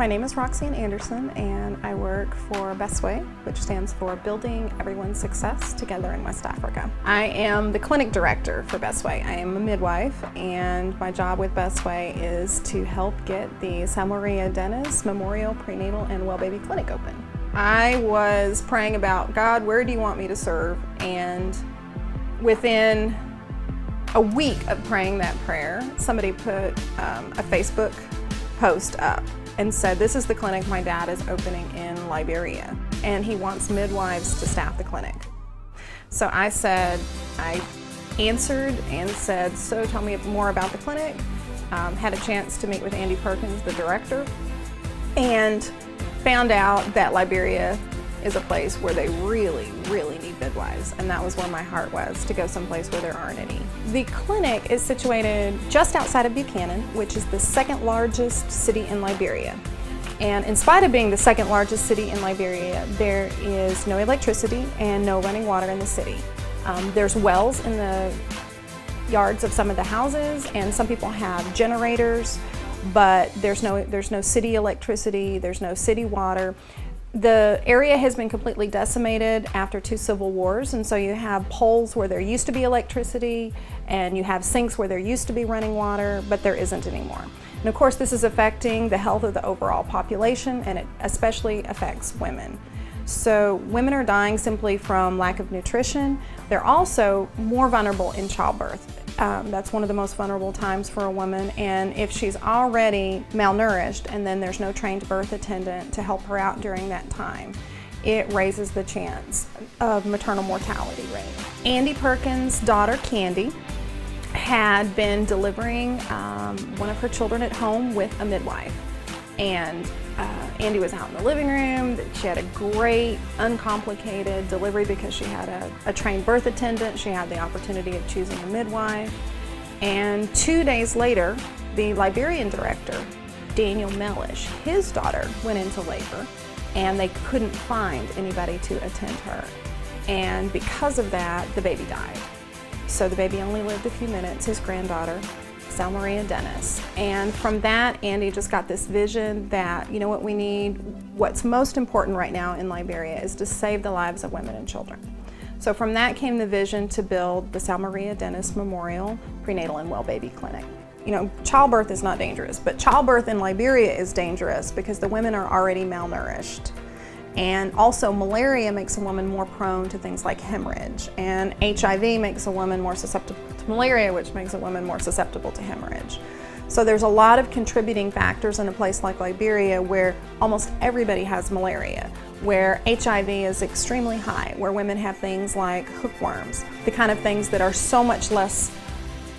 My name is Roxanne Anderson, and I work for Bestway, which stands for Building Everyone's Success Together in West Africa. I am the clinic director for Bestway. I am a midwife, and my job with Bestway is to help get the Sal Maria Dennis Memorial Prenatal and Well Baby Clinic open. I was praying about, God, where do you want me to serve? And within a week of praying that prayer, somebody put a Facebook post up and said, this is the clinic my dad is opening in Liberia, and he wants midwives to staff the clinic. So I answered and said, so tell me more about the clinic. Had a chance to meet with Andy Perkins, the director, and found out that Liberia is a place where they really need midwives, and that was where my heart was, to go someplace where there aren't any. The clinic is situated just outside of Buchanan, which is the second largest city in Liberia. And in spite of being the second largest city in Liberia, there is no electricity and no running water in the city. There's wells in the yards of some of the houses, and some people have generators, but there's no city electricity, there's no city water. The area has been completely decimated after 2 civil wars, and so you have poles where there used to be electricity, and you have sinks where there used to be running water, but there isn't anymore. And of course, this is affecting the health of the overall population, and it especially affects women. So women are dying simply from lack of nutrition. They're also more vulnerable in childbirth. That's one of the most vulnerable times for a woman, and if she's already malnourished and then there's no trained birth attendant to help her out during that time, it raises the chance of maternal mortality rate. Andy Perkins' daughter, Candy, had been delivering one of her children at home with a midwife, and Andy was out in the living room. She had a great, uncomplicated delivery because she had a trained birth attendant. She had the opportunity of choosing a midwife. And 2 days later, the Liberian director, Daniel Mellish, his daughter went into labor, and they couldn't find anybody to attend her. And because of that, the baby died. So the baby only lived a few minutes, his granddaughter, Sal Maria Dennis. And from that, Andy just got this vision that, you know what we need, what's most important right now in Liberia is to save the lives of women and children. So from that came the vision to build the Sal Maria Dennis Memorial Prenatal and Well Baby Clinic. You know, childbirth is not dangerous, but childbirth in Liberia is dangerous because the women are already malnourished. And also malaria makes a woman more prone to things like hemorrhage, and HIV makes a woman more susceptible to malaria, which makes a woman more susceptible to hemorrhage. So there's a lot of contributing factors in a place like Liberia where almost everybody has malaria, where HIV is extremely high, where women have things like hookworms, the kind of things that are so much less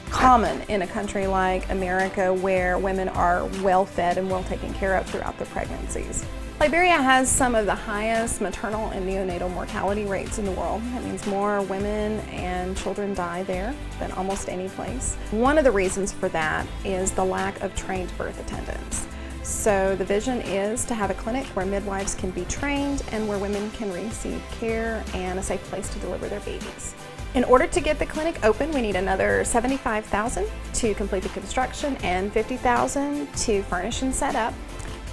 common in a country like America where women are well fed and well taken care of throughout their pregnancies. Liberia has some of the highest maternal and neonatal mortality rates in the world. That means more women and children die there than almost any place. One of the reasons for that is the lack of trained birth attendants. So the vision is to have a clinic where midwives can be trained and where women can receive care and a safe place to deliver their babies. In order to get the clinic open, we need another $75,000 to complete the construction and $50,000 to furnish and set up.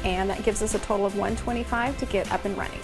And that gives us a total of $125,000 to get up and running.